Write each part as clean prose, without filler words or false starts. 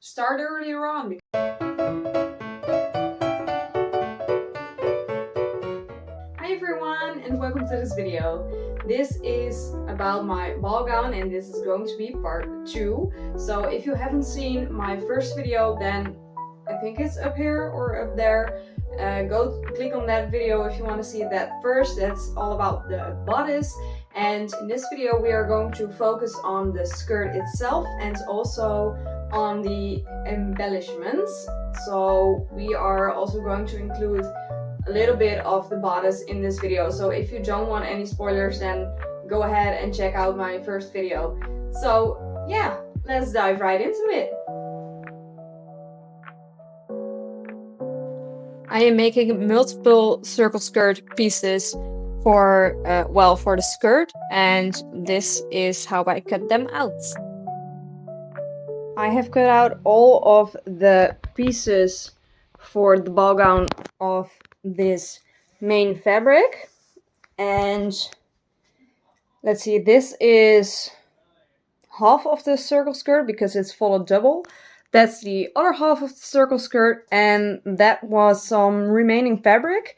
start earlier on. Hi everyone and welcome to this video. This is about my ball gown and this is going to be part 2. So if you haven't seen my first video, then I think it's up here or up there. Go click on that video if you want to see that first. That's all about the bodice. And in this video we are going to focus on the skirt itself and also on the embellishments. So we are also going to include a little bit of the bodice in this video. So if you don't want any spoilers, then go ahead and check out my first video. So yeah, let's dive right into it. I am making multiple circle skirt pieces for the skirt, and this is how I cut them out. I have cut out all of the pieces for the ball gown of this main fabric, and let's see, this is half of the circle skirt because it's folded double. That's the other half of the circle skirt, and that was some remaining fabric.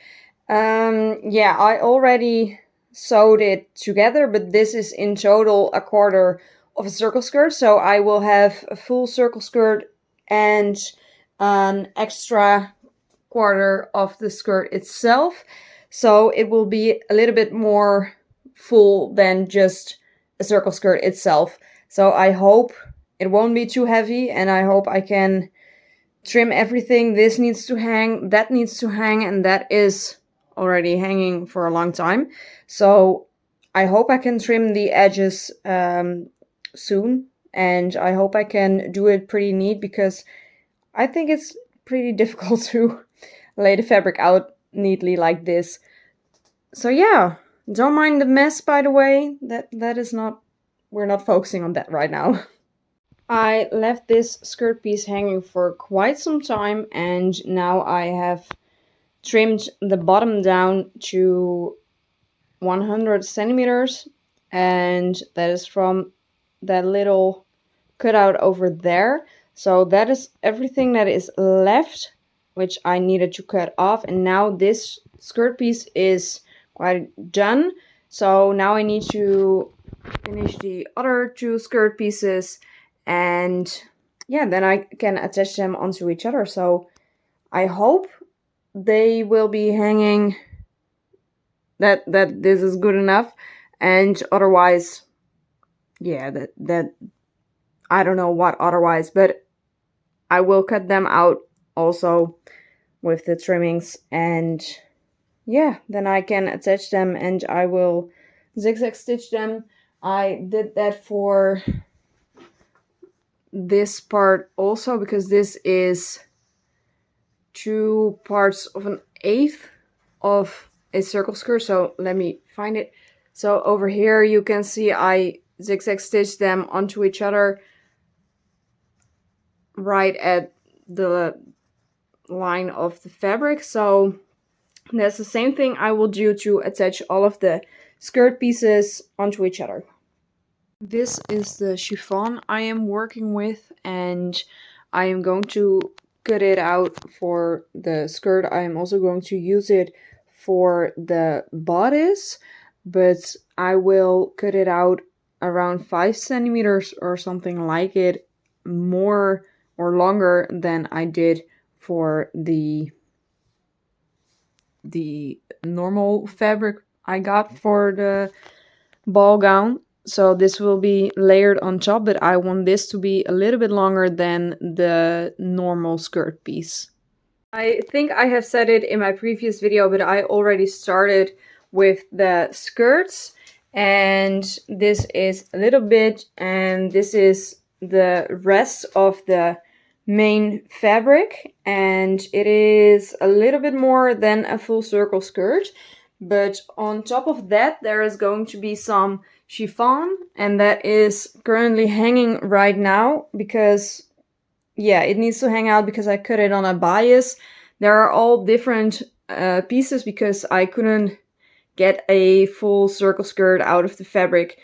Yeah, I already sewed it together, but this is in total a quarter of a circle skirt, so I will have a full circle skirt and an extra quarter of the skirt itself, so it will be a little bit more full than just a circle skirt itself. So I hope it won't be too heavy, and I hope I can trim everything. This needs to hang, that needs to hang, and that is already hanging for a long time. So I hope I can trim the edges soon, and I hope I can do it pretty neat because I think it's pretty difficult to lay the fabric out neatly like this. So yeah, don't mind the mess, by the way. That is not, we're not focusing on that right now. I left this skirt piece hanging for quite some time, and now I have trimmed the bottom down to 100 centimeters, and that is from that little cutout over there. So that is everything that is left, which I needed to cut off, and now this skirt piece is quite done. So now I need to finish the other two skirt pieces, and yeah, then I can attach them onto each other. So I hope they will be hanging, that this is good enough, and otherwise, yeah, that I don't know what otherwise, but I will cut them out also with the trimmings, and yeah, then I can attach them and I will zigzag stitch them. I did that for this part also because this is 2 parts of an eighth of a circle skirt. So let me find it. So over here you can see I zigzag stitched them onto each other right at the line of the fabric. So that's the same thing I will do to attach all of the skirt pieces onto each other. This is the chiffon I am working with, and I am going to cut it out for the skirt. I am also going to use it for the bodice, but I will cut it out around 5 centimeters or something like it, more or longer than I did for the normal fabric I got for the ball gown. So this will be layered on top, but I want this to be a little bit longer than the normal skirt piece. I think I have said it in my previous video, but I already started with the skirts, and this is a little bit, and this is the rest of the main fabric, and it is a little bit more than a full circle skirt. But on top of that there is going to be some chiffon, and that is currently hanging right now because, yeah, it needs to hang out because I cut it on a bias. There are all different pieces because I couldn't get a full circle skirt out of the fabric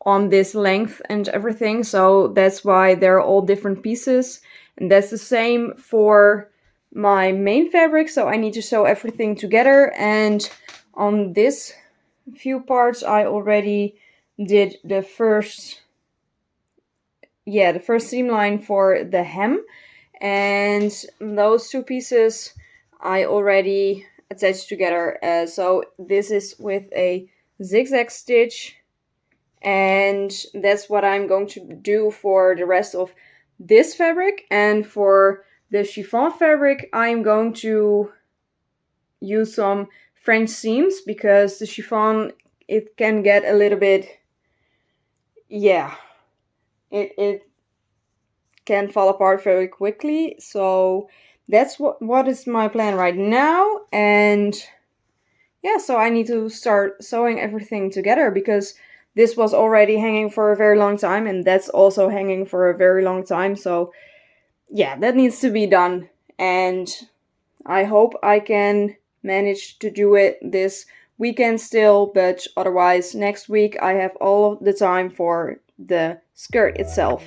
on this length and everything, so that's why they're all different pieces. And that's the same for my main fabric, so I need to sew everything together. And on this few parts I already did the first seam line for the hem, and those two pieces I already attached together. So this is with a zigzag stitch, and that's what I'm going to do for the rest of this fabric. And for the chiffon fabric, I'm going to use some French seams, because the chiffon, it can get a little bit, it can fall apart very quickly. So that's what is my plan right now. And yeah, so I need to start sewing everything together, because this was already hanging for a very long time, and that's also hanging for a very long time. So yeah, that needs to be done, and I hope I can manage to do it this weekend still, but otherwise next week I have all of the time for the skirt itself.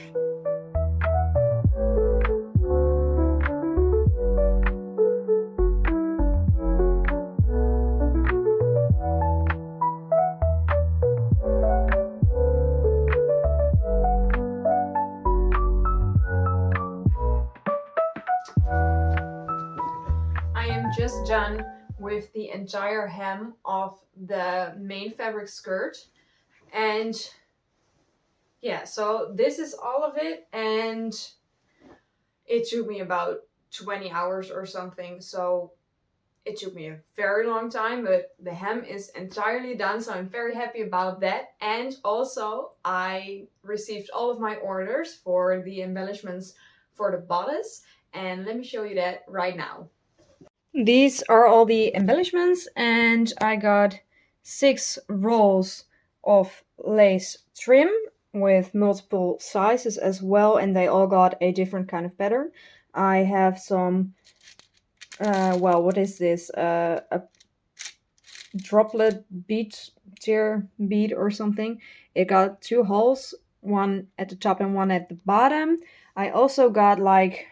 I am just done with the entire hem of the main fabric skirt, and yeah, so this is all of it, and it took me about 20 hours or something, so it took me a very long time, but the hem is entirely done, so I'm very happy about that. And also I received all of my orders for the embellishments for the bodice, and let me show you that right now. These are all the embellishments, and I got 6 rolls of lace trim with multiple sizes as well, and they all got a different kind of pattern. I have some, what is this? A droplet bead, tear bead or something. It got 2 holes, one at the top and one at the bottom. I also got, like,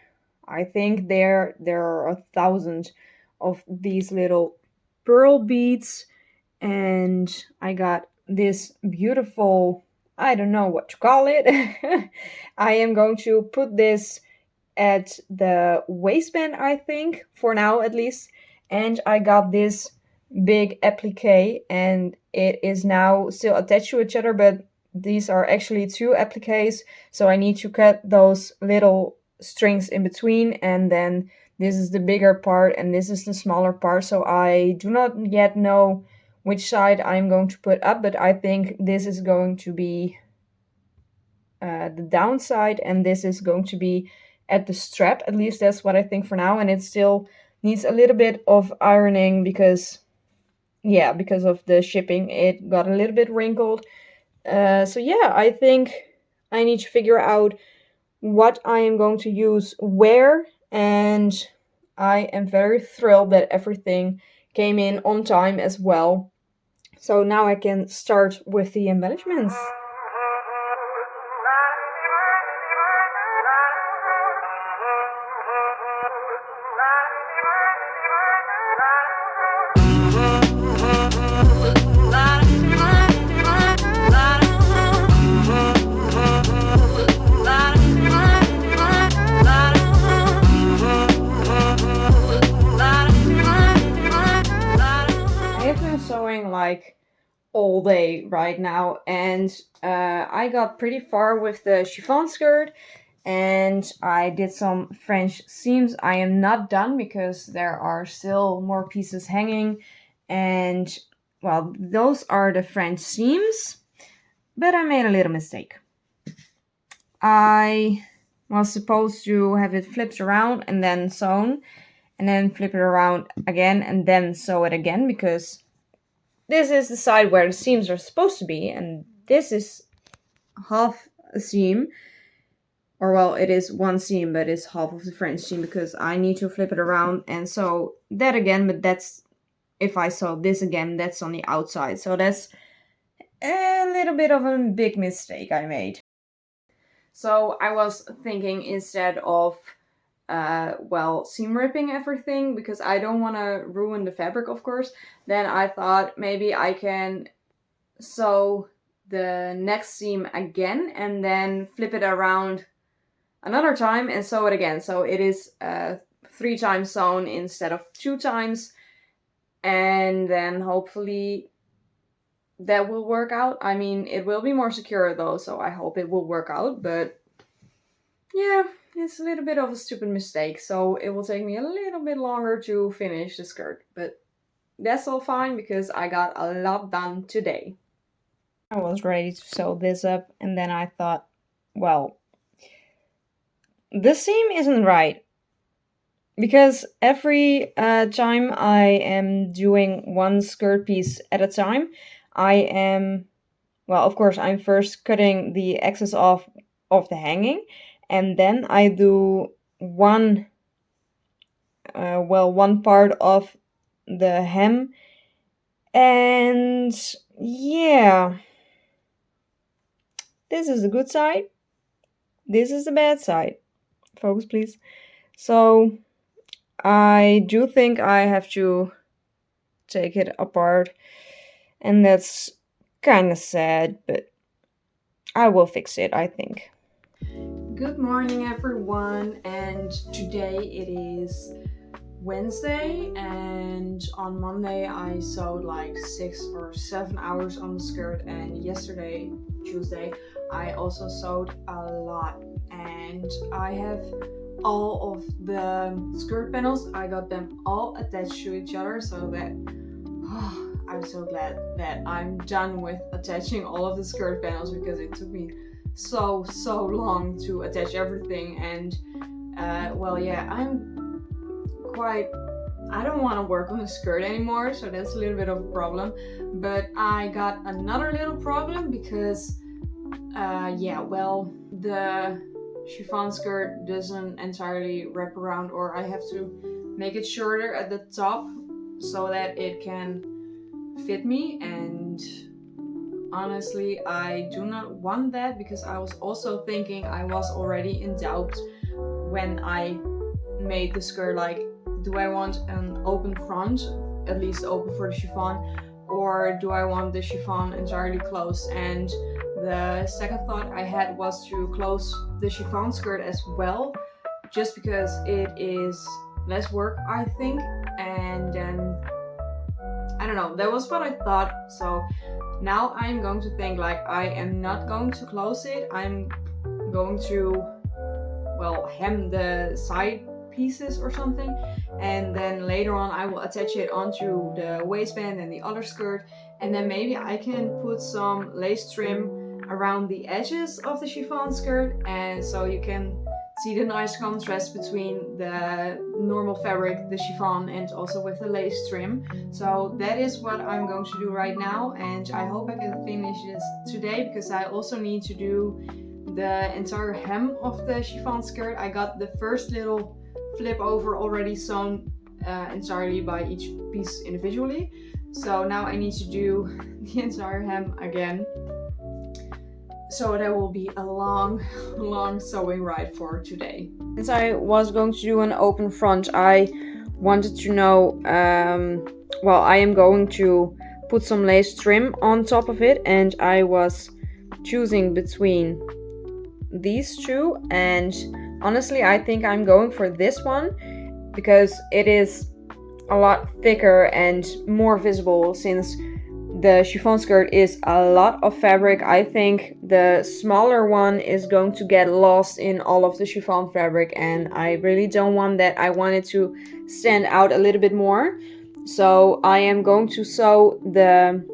I think there are 1,000 of these little pearl beads, and I got this beautiful, I don't know what to call it. I am going to put this at the waistband, I think, for now at least. And I got this big applique, and it is now still attached to each other, but these are actually 2 appliques, so I need to cut those little strings in between, and then this is the bigger part and this is the smaller part. So I do not yet know which side I'm going to put up, but I think this is going to be the downside, and this is going to be at the strap. At least that's what I think for now, and it still needs a little bit of ironing because of the shipping, it got a little bit wrinkled. So yeah, I think I need to figure out what I am going to use where, and I am very thrilled that everything came in on time as well. So now I can start with the embellishments. Like all day right now, and I got pretty far with the chiffon skirt, and I did some French seams. I am not done because there are still more pieces hanging, and well, those are the French seams, but I made a little mistake. I was supposed to have it flipped around and then sewn, and then flip it around again and then sew it again, because this is the side where the seams are supposed to be, and this is half a seam. Or well, it is one seam, but it's half of the French seam, because I need to flip it around and sew that again, but that's, if I sew this again, that's on the outside. So that's a little bit of a big mistake I made. So I was thinking, instead of seam ripping everything, because I don't want to ruin the fabric, of course, then I thought maybe I can sew the next seam again and then flip it around another time and sew it again. So it is 3 times sewn instead of 2 times. And then hopefully that will work out. I mean, it will be more secure though, so I hope it will work out. But yeah, it's a little bit of a stupid mistake, so it will take me a little bit longer to finish the skirt. But that's all fine because I got a lot done today. I was ready to sew this up, and then I thought, well, the seam isn't right. Because every time I am doing one skirt piece at a time, I am, well, of course, I'm first cutting the excess off of the hanging, and then I do one part of the hem, and yeah, this is the good side, this is the bad side. Focus, please. So I do think I have to take it apart, and that's kind of sad, but I will fix it, I think. Good morning, everyone, and today it is Wednesday, and on Monday I sewed like 6 or 7 hours on the skirt, and yesterday, Tuesday, I also sewed a lot, and I have all of the skirt panels, I got them all attached to each other, so that I'm so glad that I'm done with attaching all of the skirt panels, because it took me so long to attach everything. And I don't want to work on a skirt anymore, so that's a little bit of a problem. But I got another little problem because the chiffon skirt doesn't entirely wrap around, or I have to make it shorter at the top so that it can fit me, and honestly I do not want that, because I was also thinking, I was already in doubt when I made the skirt, like, do I want an open front, at least open for the chiffon, or do I want the chiffon entirely closed? And the second thought I had was to close the chiffon skirt as well, just because it is less work, I think. And then I don't know, that was what I thought. So now I'm going to think, like, I am not going to close it. I'm going to, hem the side pieces or something, and then later on I will attach it onto the waistband and the other skirt, and then maybe I can put some lace trim around the edges of the chiffon skirt, and so you can see the nice contrast between the normal fabric, the chiffon, and also with the lace trim. So that is what I'm going to do right now, and I hope I can finish this today, because I also need to do the entire hem of the chiffon skirt. I got the first little flip over already sewn entirely by each piece individually, so now I need to do the entire hem again. So that will be a long sewing ride for today. Since I was going to do an open front, I wanted to know, I am going to put some lace trim on top of it, and I was choosing between these two, and honestly I think I'm going for this one, because it is a lot thicker and more visible. Since the chiffon skirt is a lot of fabric, I think the smaller one is going to get lost in all of the chiffon fabric, and I really don't want that. I want it to stand out a little bit more. So I am going to sew the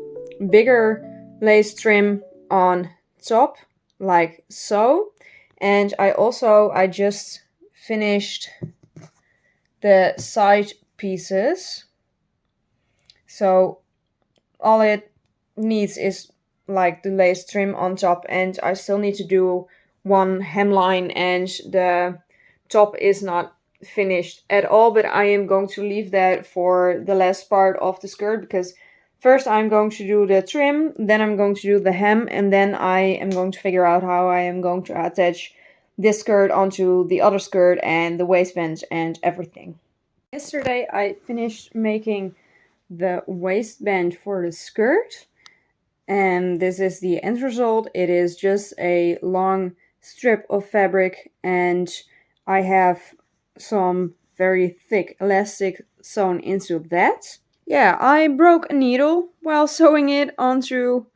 bigger lace trim on top, like so. And I just finished the side pieces, so all it needs is like the lace trim on top, and I still need to do one hemline, and the top is not finished at all, but I am going to leave that for the last part of the skirt, because first I'm going to do the trim, then I'm going to do the hem, and then I am going to figure out how I am going to attach this skirt onto the other skirt and the waistband and everything. Yesterday I finished making the waistband for the skirt, and this is the end result. It is just a long strip of fabric, and I have some very thick elastic sewn into that. Yeah, I broke a needle while sewing it onto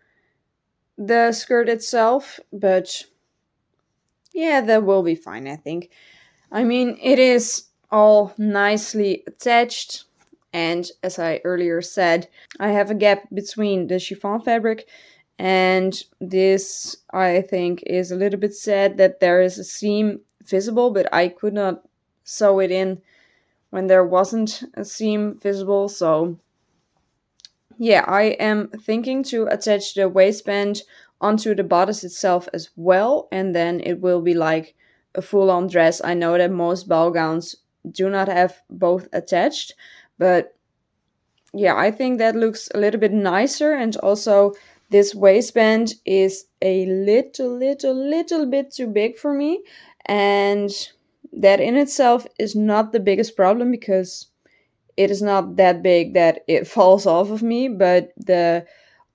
the skirt itself, but yeah, that will be fine, I think. I mean, it is all nicely attached, and as I earlier said, I have a gap between the chiffon fabric, and this, I think, is a little bit sad that there is a seam visible, but I could not sew it in when there wasn't a seam visible, so yeah, I am thinking to attach the waistband onto the bodice itself as well, and then it will be like a full-on dress. I know that most ball gowns do not have both attached, but yeah, I think that looks a little bit nicer, and also this waistband is a little bit too big for me, and that in itself is not the biggest problem because it is not that big that it falls off of me, but the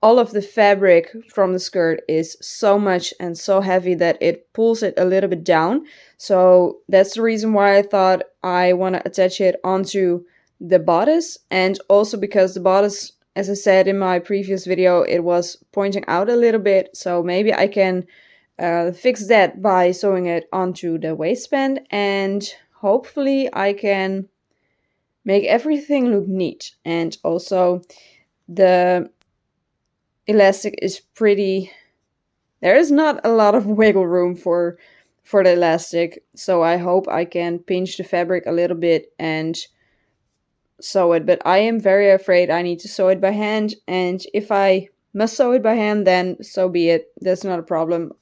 all of the fabric from the skirt is so much and so heavy that it pulls it a little bit down. So that's the reason why I thought I want to attach it onto the bodice, and also because the bodice, as I said in my previous video, it was pointing out a little bit, so maybe I can fix that by sewing it onto the waistband, and hopefully I can make everything look neat. And also the elastic is pretty, there is not a lot of wiggle room for the elastic, so I hope I can pinch the fabric a little bit and sew it, but I am very afraid I need to sew it by hand, and if I must sew it by hand, then so be it. That's not a problem.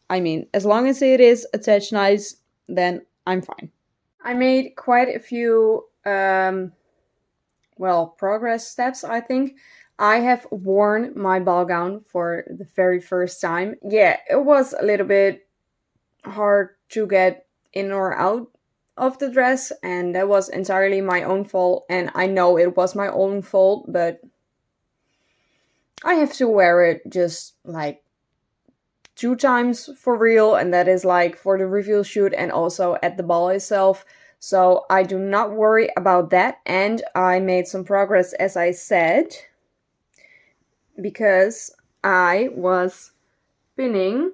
I mean, as long as it is attached nice, then I'm fine. I made quite a few progress steps, I think. I have worn my ball gown for the very first time. Yeah, it was a little bit hard to get in or out of the dress, and that was entirely my own fault, and I know it was my own fault, but I have to wear it just like 2 times for real, and that is like for the reveal shoot and also at the ball itself. So I do not worry about that, and I made some progress, as I said, because I was pinning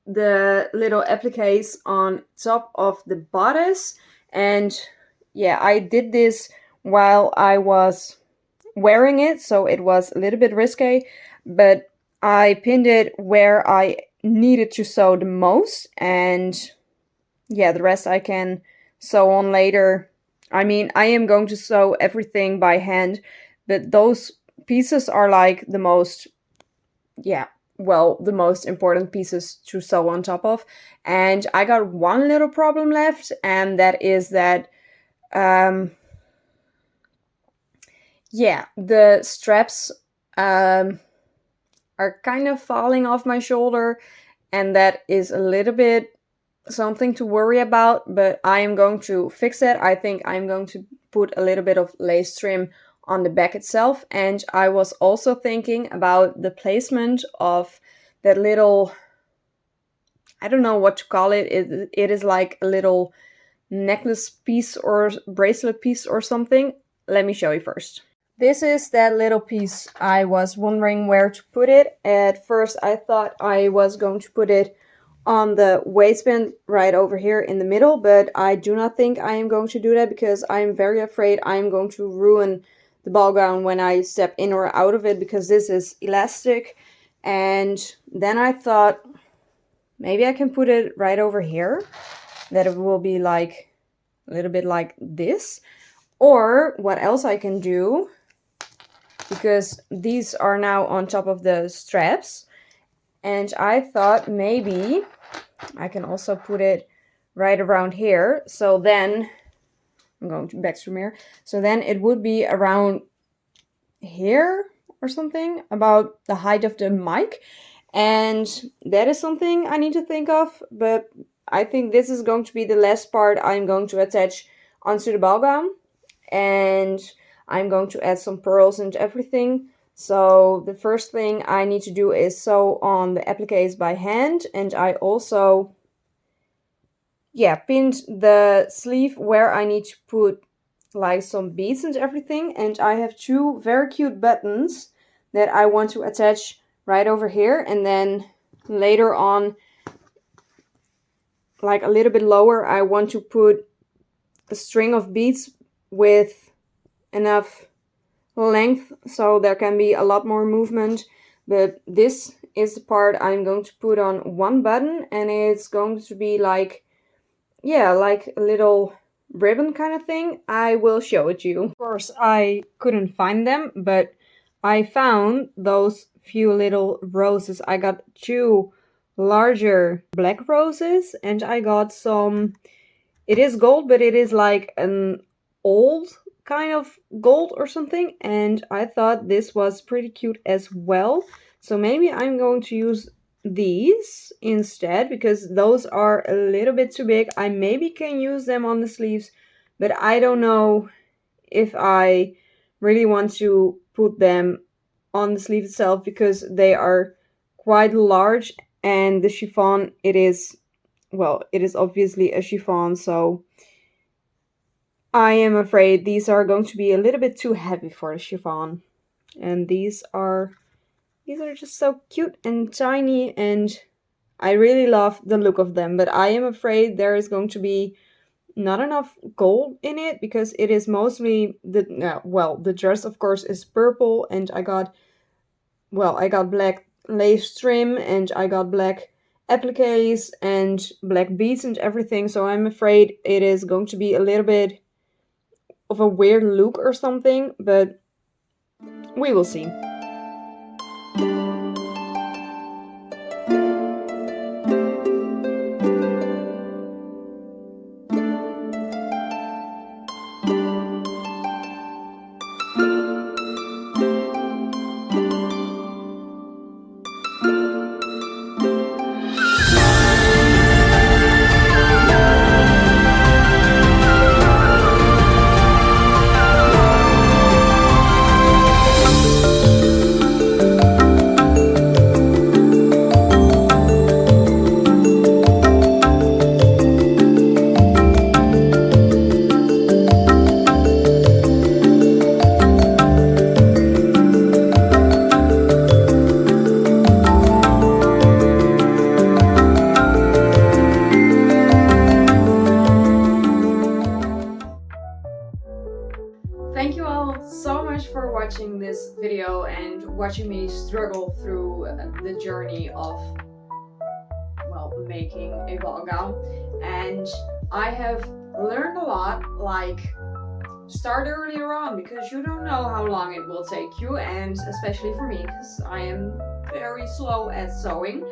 the little appliques on top of the bodice, and yeah, I did this while I was wearing it, so it was a little bit risky, but I pinned it where I needed to sew the most, and yeah, the rest I can sew on later. I mean, I am going to sew everything by hand, but those pieces are like the most, the most important pieces to sew on top of. And I got one little problem left, and that is that, the straps are kind of falling off my shoulder, and that is a little bit something to worry about, but I am going to fix it. I think I'm going to put a little bit of lace trim on the back itself, and I was also thinking about the placement of that little, I don't know what to call it. It is like a little necklace piece or bracelet piece or something. Let me show you first. This is that little piece. I was wondering where to put it. At first I thought I was going to put it on the waistband right over here in the middle, but I do not think I am going to do that because I am very afraid I am going to ruin the ball gown when I step in or out of it, because this is elastic. And then I thought maybe I can put it right over here, that it will be like a little bit like this. Or what else I can do, because these are now on top of the straps, and I thought maybe I can also put it right around here. So then, I'm going to back to mirror. So then it would be around here or something, about the height of the mic. And that is something I need to think of, but I think this is going to be the last part I'm going to attach onto the ball gown. And I'm going to add some pearls and everything. So the first thing I need to do is sew on the appliques by hand, and I also pinned the sleeve where I need to put like some beads and everything. And I have two very cute buttons that I want to attach right over here, and then later on, like a little bit lower, I want to put a string of beads with enough length so there can be a lot more movement. But this is the part I'm going to put on one button, and it's going to be like like a little ribbon kind of thing. I will show it you. Of course, I couldn't find them, but I found those few little roses. I got two larger black roses, and I got some, it is gold, but it is like an old kind of gold or something, and I thought this was pretty cute as well. So maybe I'm going to use these instead, because those are a little bit too big. I maybe can use them on the sleeves, but I don't know if I really want to put them on the sleeve itself, because they are quite large, and the chiffon, it is obviously a chiffon, so I am afraid these are going to be a little bit too heavy for the chiffon. And these are just so cute and tiny, and I really love the look of them, but I am afraid there is going to be not enough gold in it, because it is mostly the dress of course is purple, and I got black lace trim, and I got black appliques and black beads and everything, so I'm afraid it is going to be a little bit of a weird look or something, but we will see. Thank you all so much for watching this video and watching me struggle through the journey of, making a ball gown. And I have learned a lot, like start earlier on, because you don't know how long it will take you, and especially for me, because I am very slow at sewing.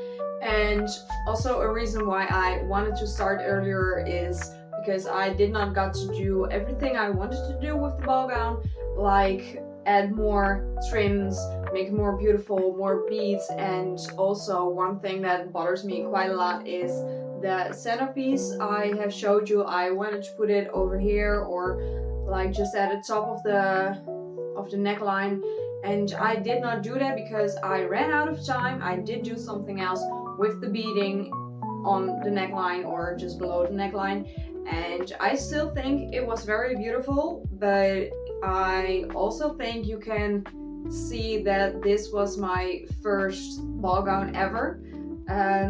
And also a reason why I wanted to start earlier is because I did not got to do everything I wanted to do with the ball gown, like add more trims, make it more beautiful, more beads. And also one thing that bothers me quite a lot is the centerpiece. I have showed you I wanted to put it over here, or like just at the top of the neckline, and I did not do that because I ran out of time. I did do something else with the beading on the neckline or just below the neckline, and I still think it was very beautiful, but I also think you can see that this was my first ball gown ever.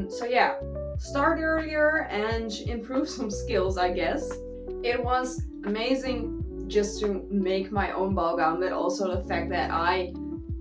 So yeah, start earlier and improve some skills, I guess. It was amazing just to make my own ball gown, but also the fact that I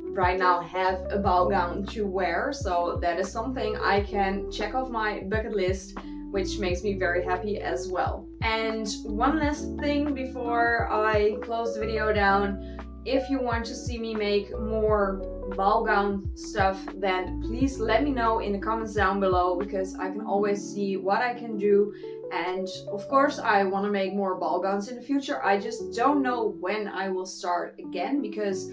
right now have a ball gown to wear, so that is something I can check off my bucket list, which makes me very happy as well. And one last thing before I close the video down: if you want to see me make more ball gown stuff, then please let me know in the comments down below, because I can always see what I can do. And of course I want to make more ball gowns in the future. I just don't know when I will start again, because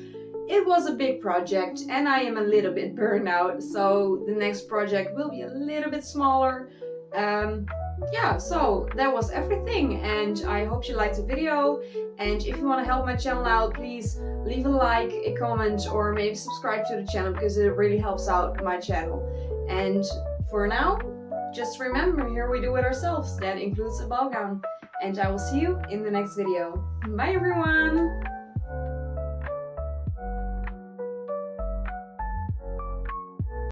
it was a big project and I am a little bit burned out, so the next project will be a little bit smaller. Yeah, so that was everything, and I hope you liked the video. And if you want to help my channel out, please leave a like, a comment, or maybe subscribe to the channel, because it really helps out my channel. And for now, just remember, here we do it ourselves. That includes a ball gown. And I will see you in the next video. Bye everyone!